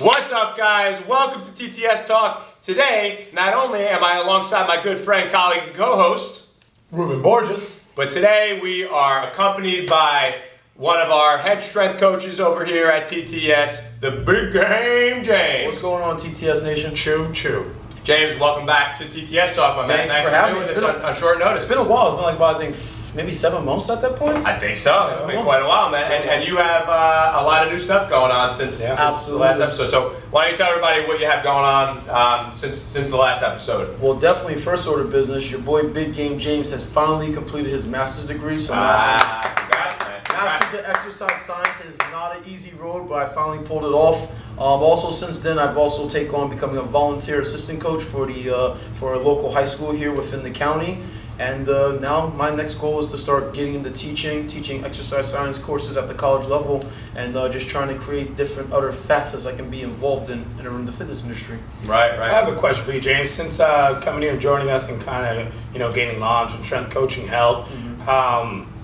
What's up, guys? Welcome to TTS Talk. Today, not only am I alongside my good friend, colleague, and co-host, Ruben Borges, but today we are accompanied by one of our head strength coaches over here at TTS, the Big Game James. What's going on, TTS Nation? Chew. James, welcome back to TTS Talk, my man. Thanks for doing this on short notice. It's been a while. It's been like about, I think, maybe 7 months at that point? I think so. It's been quite a while, man. And you have a lot of new stuff going on since the last episode. So why don't you tell everybody what you have going on since the last episode? Well, definitely first order of business. Your boy Big Game James has finally completed his master's degree. So Master's in Exercise Science is not an easy road, but I finally pulled it off. Also, since then, I've also taken on becoming a volunteer assistant coach for a local high school here within the county. And now my next goal is to start getting into teaching exercise science courses at the college level, and just trying to create different other facets I can be involved in the fitness industry. Right. I have a question for you, James. Since coming here and joining us and kind of gaining knowledge and strength coaching help,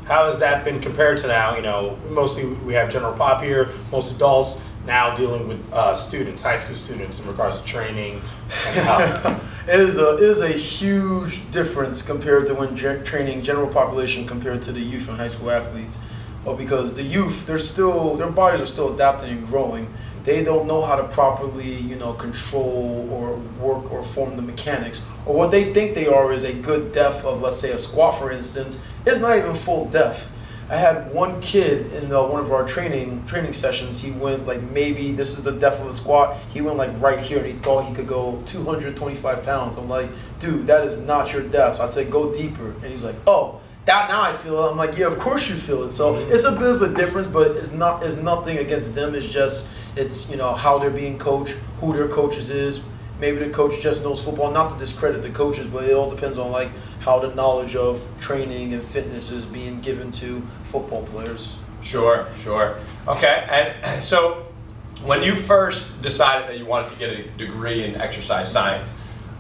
how has that been compared to now? Mostly we have general pop here, most adults. Now dealing with students, high school students, in regards to training and help. It is a huge difference compared to when training general population compared to the youth and high school athletes. Well, because the youth, their bodies are still adapting and growing. They don't know how to properly, control or work or form the mechanics. Or what they think they are is a good depth of, let's say, a squat, for instance, is not even full depth. I had one kid in one of our training sessions. He went maybe this is the depth of a squat. He went right here, and he thought he could go 225 pounds. I'm like, dude, that is not your depth. So I said, go deeper, and he's like, oh, that now I feel it. I'm like, yeah, of course you feel it. So it's a bit of a difference, but it's nothing against them. It's how they're being coached, who their coaches is. Maybe the coach just knows football. Not to discredit the coaches, but it all depends on how the knowledge of training and fitness is being given to football players. Sure. Okay, and so when you first decided that you wanted to get a degree in exercise science,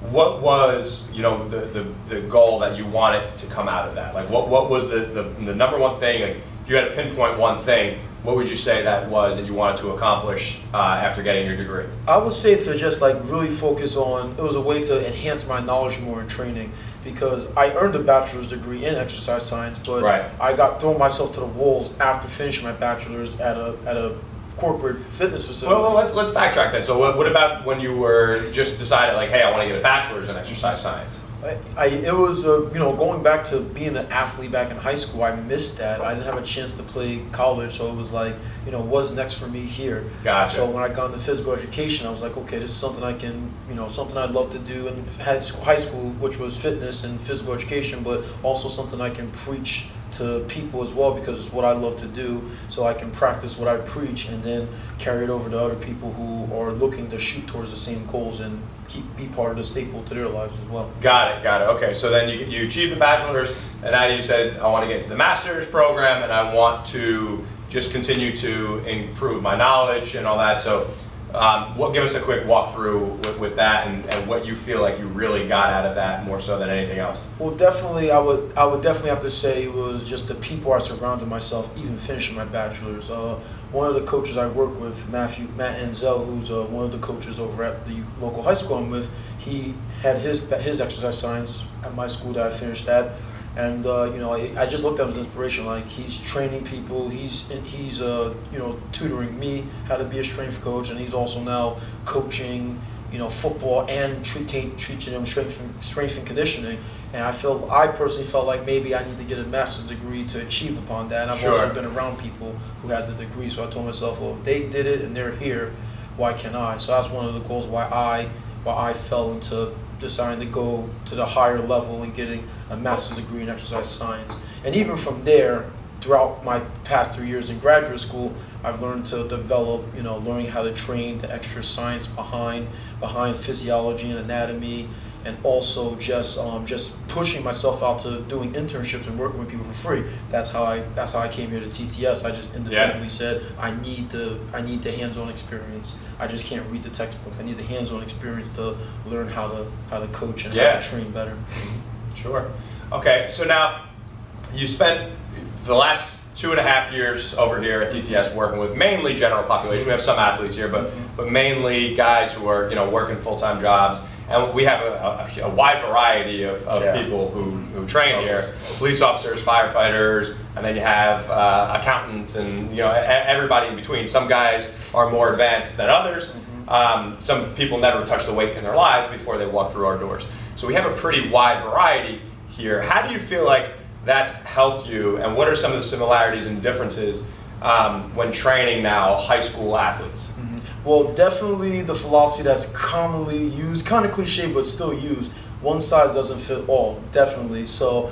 what was the goal that you wanted to come out of that? What was the number one thing? If you had to pinpoint one thing, what would you say that was that you wanted to accomplish after getting your degree? I would say to just really focus on, it was a way to enhance my knowledge more in training, because I earned a bachelor's degree in exercise science, but I got thrown myself to the wolves after finishing my bachelor's at a corporate fitness facility. Well, let's backtrack then. So what about when you were just decided hey, I want to get a bachelor's in exercise science? It was going back to being an athlete back in high school. I missed that. I didn't have a chance to play college, so it was what's next for me here? Gotcha. So when I got into physical education, I was like, okay, this is something I can, something I'd love to do in high school, which was fitness and physical education, but also something I can preach to people as well, because it's what I love to do. So I can practice what I preach and then carry it over to other people who are looking to shoot towards the same goals and be part of the staple to their lives as well. Got it. Okay, so then you achieved the bachelor's, and now you said, I want to get into the master's program, and I want to just continue to improve my knowledge and all that. So give us a quick walkthrough with that and what you feel like you really got out of that more so than anything else. Well, definitely, I would definitely have to say it was just the people I surrounded myself, even finishing my bachelor's. One of the coaches I work with, Matt Enzel, who's one of the coaches over at the local high school I'm with, he had his exercise science at my school that I finished at. And I just looked at him as inspiration. He's training people, he's tutoring me how to be a strength coach, and he's also now coaching football and teaching them strength and conditioning. And I personally felt like maybe I need to get a master's degree to achieve upon that. And I've also been around people who had the degree, so I told myself, well, if they did it and they're here, why can't I? So that's one of the goals why I fell into deciding to go to the higher level and getting a master's degree in exercise science. And even from there, throughout my past 3 years in graduate school, I've learned to develop, learning how to train the extra science behind physiology and anatomy, and also just pushing myself out to doing internships and working with people for free. That's how I came here to TTS. I just independently said I need the hands-on experience. I just can't read the textbook. I need the hands-on experience to learn how to coach and how to train better. Sure. Okay, so now you spent the last 2.5 years over here at TTS working with mainly general population. We have some athletes here, but mainly guys who are working full-time jobs. And we have a wide variety of people who train here: police officers, firefighters, and then you have accountants, and everybody in between. Some guys are more advanced than others. Some people never touch the weight in their lives before they walk through our doors. So we have a pretty wide variety here. How do you feel like that's helped you, and what are some of the similarities and differences when training now high school athletes? Well, definitely the philosophy that's commonly used, kind of cliche, but still used. One size doesn't fit all, definitely. So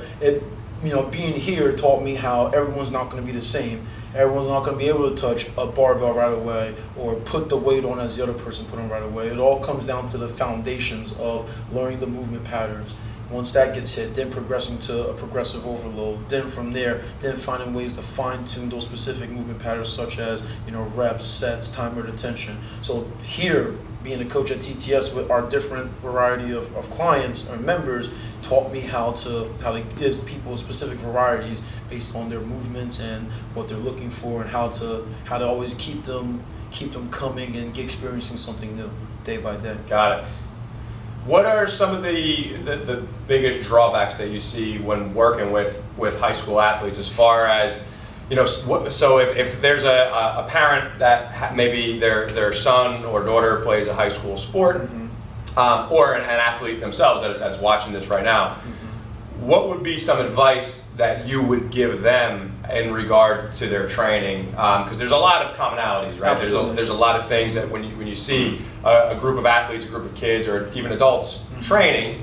being here taught me how everyone's not going to be the same. Everyone's not going to be able to touch a barbell right away or put the weight on as the other person put on right away. It all comes down to the foundations of learning the movement patterns. Once that gets hit, then progressing to a progressive overload. Then from there, then finding ways to fine-tune those specific movement patterns, such as reps, sets, timer, attention. So here, being a coach at TTS with our different variety of clients or members, taught me how to give people specific varieties based on their movements and what they're looking for, and how to always keep them coming and experiencing something new day by day. Got it. What are some of the biggest drawbacks that you see when working with high school athletes, as far as so if there's a parent that maybe their son or daughter plays a high school sport, or an athlete themselves that's watching this right now, what would be some advice that you would give them in regard to their training? Because there's a lot of commonalities, right? There's a lot of things that when you see a group of athletes, a group of kids, or even adults training,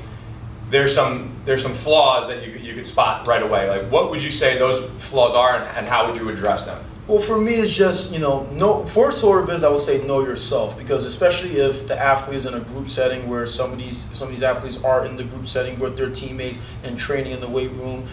there's some flaws that you could spot right away. Like, what would you say those flaws are, and how would you address them? Well, for me, it's just, for sort of biz, I would say know yourself, because especially if the athlete is in a group setting where some of these athletes are in the group setting with their teammates and training in the weight room,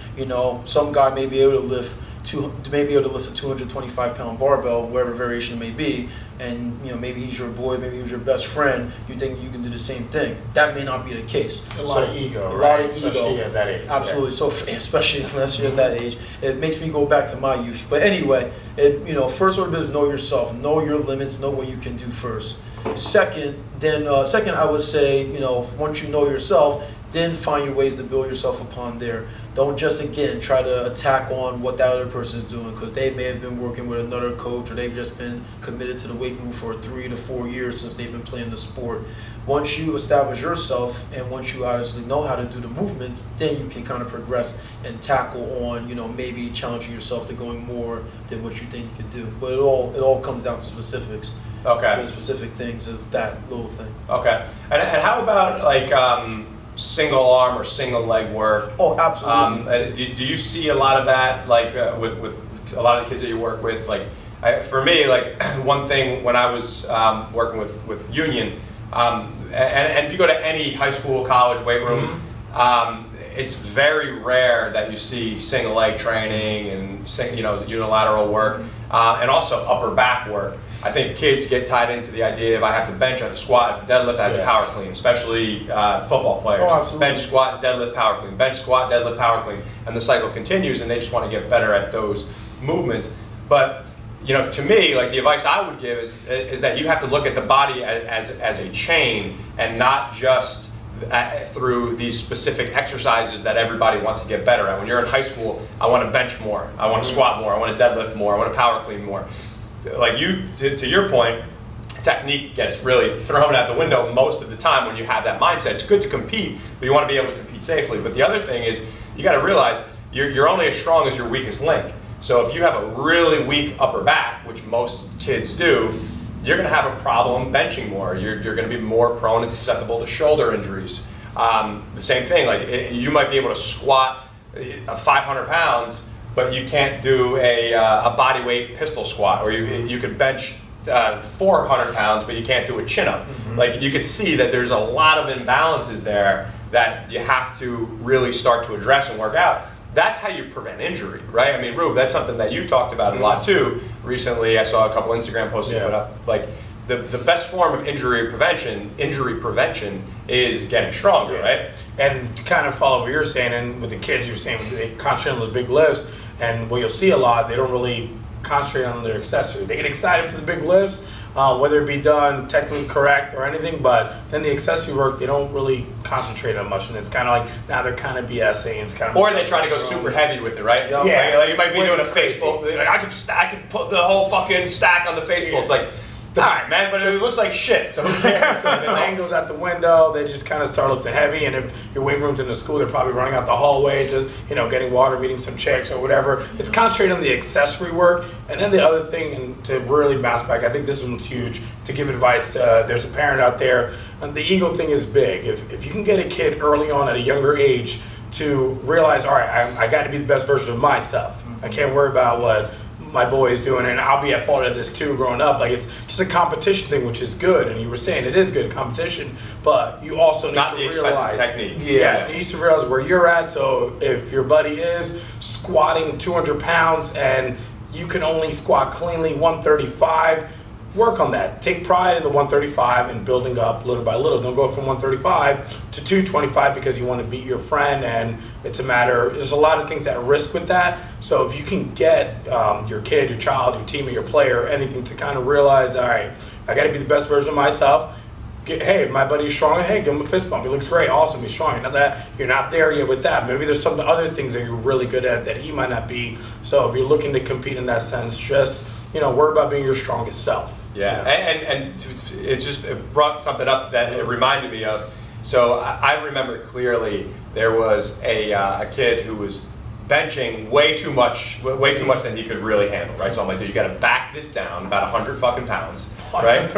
some guy may be able to lift a 225-pound barbell, whatever variation it may be, and maybe he's your boy, maybe he's your best friend. You think you can do the same thing? That may not be the case. A lot of ego, especially at that age. Absolutely. Yeah. So especially unless you're at that age, it makes me go back to my youth. But anyway, first order is know yourself, know your limits, know what you can do first. Second, I would say, once you know yourself, then find your ways to build yourself upon there. Don't just, again, try to attack on what that other person is doing, because they may have been working with another coach, or they've just been committed to the weight room for 3 to 4 years since they've been playing the sport. Once you establish yourself, and once you obviously know how to do the movements, then you can kind of progress and tackle on, maybe challenging yourself to going more than what you think you could do. But it all comes down to specifics. Okay. To the specific things of that little thing. Okay. And how about single arm or single leg work? Oh, absolutely. Do you see a lot of that, with a lot of the kids that you work with? For me, one thing when I was working with Union, and if you go to any high school, college weight room, it's very rare that you see single leg training and unilateral work, and also upper back work. I think kids get tied into the idea of I have to bench, I have to squat, I have to deadlift, I have to power clean, especially football players. Oh, absolutely. Bench, squat, deadlift, power clean, bench, squat, deadlift, power clean, and the cycle continues, and they just want to get better at those movements. But to me, the advice I would give is that you have to look at the body as a chain, and not just through these specific exercises that everybody wants to get better at. When you're in high school, I want to bench more, I want to squat more, I want to deadlift more, I want to power clean more. To your point, technique gets really thrown out the window most of the time when you have that mindset. It's good to compete, but you want to be able to compete safely. But the other thing is, you got to realize you're only as strong as your weakest link. So if you have a really weak upper back, which most kids do, you're going to have a problem benching more. You're going to be more prone and susceptible to shoulder injuries. The same thing, you might be able to squat 500 pounds, but you can't do a body weight pistol squat, or you could bench 400 pounds, but you can't do a chin up. You could see that there's a lot of imbalances there that you have to really start to address and work out. That's how you prevent injury, right? I mean, Rube, that's something that you talked about a lot too. Recently, I saw a couple Instagram posts you put up. The best form of injury prevention is getting stronger, right? And to kind of follow what you're saying, and with the kids, you're saying they concentrate on the big lifts. And what you'll see a lot, they don't really concentrate on their accessory. They get excited for the big lifts, whether it be done technically correct or anything, but then the accessory work, they don't really concentrate on much, and it's kind of like, now they're kind of BSing, it's kind of... Or they try to go super heavy with it, right? Yeah. Like you might be doing a face pull, like, I could put the whole fucking stack on the face pull. It's like, all right, man, but it looks like shit, so who cares? The lane goes out the window, they just kind of start lifting heavy, and if your weight room's in the school, they're probably running out the hallway to, getting water, meeting some chicks or whatever. It's concentrating on the accessory work. And then the other thing, and to really bounce back, I think this one's huge, to give advice to, there's a parent out there, and the ego thing is big. If you can get a kid early on at a younger age to realize, all right, I got to be the best version of myself. I can't worry about what my boy is doing, and I'll be at fault of this too growing up. Like, it's just a competition thing, which is good, and you were saying it is good competition, but you also need to realize expensive technique. Yes, you need to realize where you're at. So if your buddy is squatting 200 pounds and you can only squat cleanly 135, work on that. Take pride in the 135 and building up little by little. Don't go from 135 to 225 because you want to beat your friend, and it's a matter, there's a lot of things at risk with that. So if you can get your kid, your child, your teammate, your player, anything to kind of realize, all right, I got to be the best version of myself. Hey, if my buddy's strong, hey, give him a fist bump. He looks great, awesome, he's strong. Not that you're not there yet with that. Maybe there's some other things that you're really good at that he might not be. So if you're looking to compete in that sense, just worry about being your strongest self. Yeah, and it brought something up that it reminded me of. So I remember clearly there was a kid who was benching way too much than he could really handle, right? So I'm like, dude, you got to back this down about 100 fucking pounds, right?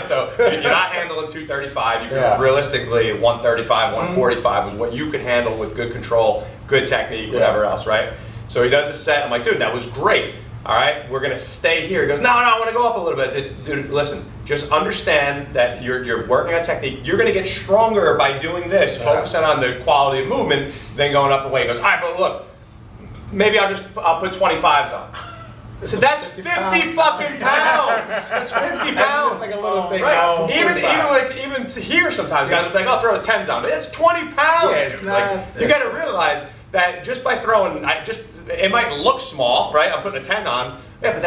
So you're not handling 235. You can realistically 135, 145 was what you could handle with good control, good technique, whatever else, right? So he does a set. I'm like, dude, that was great. All right, we're gonna stay here. He goes, no, I want to go up a little bit. I said, dude, listen, just understand that you're working on technique. You're gonna get stronger by doing this, focusing on the quality of movement, then going up the weight. He goes, all right, but look, maybe I'll put 25s on. I said, that's 50 fucking pounds. That's 50 pounds. Like a little thing. Right. Even here sometimes guys will be like, I'll throw the 10s on, but it's 20 pounds. Yeah, it's not, you got to realize that just by throwing, it might look small, right? I'm putting a 10 on, yeah, but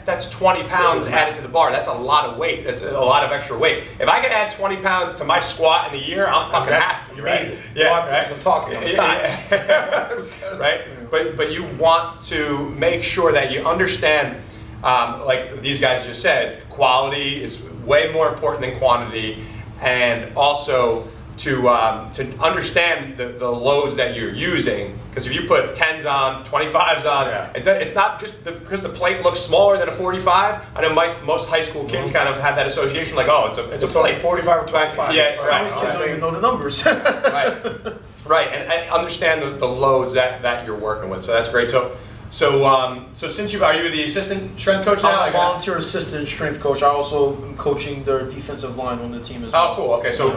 that's 20 pounds added to the bar. That's a lot of weight. That's a lot of extra weight. If I could add 20 pounds to my squat in a year, I'm fucking happy, right? Yeah, right. I'm talking on the side. Right? But you want to make sure that you understand, like these guys just said, quality is way more important than quantity, and also to understand the loads that you're using, because if you put 10s on, 25s on, it's not just because the plate looks smaller than a 45. I know most high school kids kind of have that association, like, oh, it's a plate. 45 or 25. Yeah, Some of these kids don't even know the numbers. Right, and understand the loads that you're working with. So that's great. So since are you the assistant strength coach now? I'm a volunteer assistant strength coach. I also am coaching their defensive line on the team as well. Oh, cool. Okay, so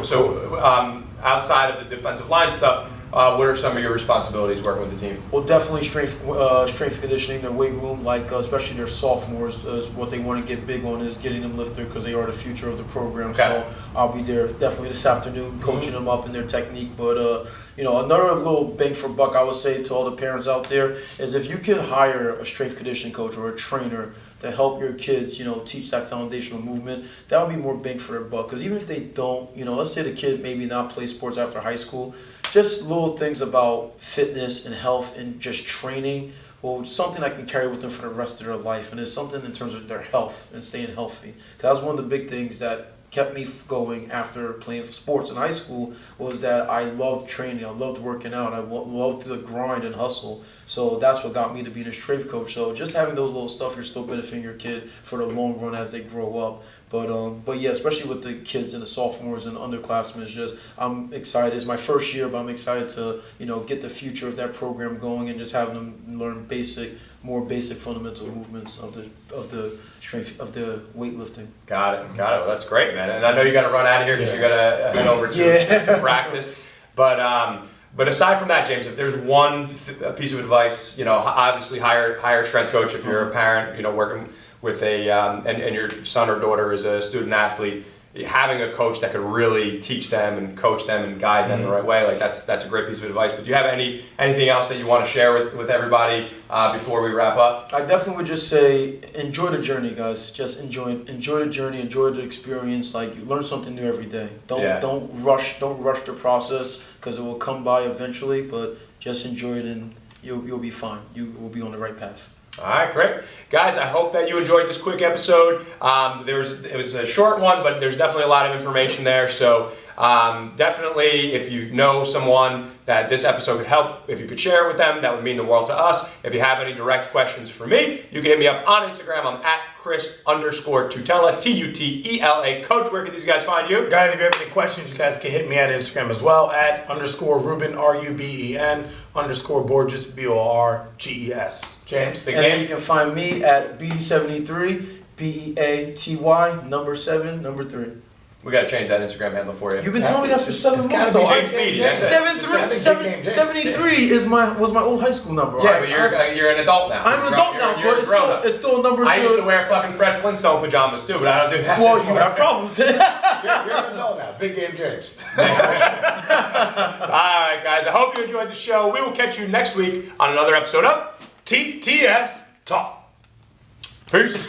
outside of the defensive line stuff, what are some of your responsibilities working with the team? Well, definitely strength and conditioning, their weight room, like especially their sophomores, is what they want to get big on, is getting them lifted because they are the future of the program. Okay. So I'll be there definitely this afternoon coaching them up in their technique. But another little bang for buck I would say to all the parents out there is if you can hire a strength conditioning coach or a trainer to help your kids, teach that foundational movement, that would be more bang for their buck. Because even if they don't, let's say the kid maybe not play sports after high school, just little things about fitness and health and just training, well, something I can carry with them for the rest of their life. And it's something in terms of their health and staying healthy. Because that was one of the big things that kept me going after playing sports in high school, was that I loved training, I loved working out, I loved the grind and hustle. So that's what got me to being a strength coach. So just having those little stuff, you're still benefiting your kid for the long run as they grow up. But yeah, especially with the kids and the sophomores and underclassmen, I'm excited. It's my first year, but I'm excited to get the future of that program going and just having them learn more basic fundamental movements of the strength of the weightlifting. Got it. Well, that's great, man. And I know you got to run out of here because you got to head over to practice. But aside from that, James, if there's one piece of advice, obviously hire a strength coach if you're a parent, working with and your son or daughter is a student athlete. having a coach that could really teach them and coach them and guide them the right way, like that's a great piece of advice. But do you have anything else that you want to share with everybody before we wrap up? I definitely would just say enjoy the journey, guys. Just enjoy the journey, enjoy the experience. Like, you learn something new every day. Don't rush the process, because it will come by eventually. But just enjoy it, and you'll be fine. You will be on the right path. All right, great. Guys, I hope that you enjoyed this quick episode. It was a short one, but there's definitely a lot of information there. So definitely, if you know someone that this episode could help, if you could share it with them, that would mean the world to us. If you have any direct questions for me, you can hit me up on Instagram. I'm at Chris_Tutela, Tutela. Coach, where can these guys find you? Guys, if you have any questions, you guys can hit me at Instagram as well, at _Ruben, RUBEN, _Borges, BORGES. James? And then you can find me at Beaty73, BEATY, 7, 3. We got to change that Instagram handle for you. You've been telling me that for 7 months, gotta be though. James Beaty, that's it. 73 was my old high school number. Yeah, but you're an adult now. I'm an adult now, You're but it's still a number. I used to wear fucking Fred Flintstone pajamas too, but I don't do that. Well, you have problems. You're an adult now. Big game James. All right, guys. I hope you enjoyed the show. We will catch you next week on another episode of TTS Talk. Peace.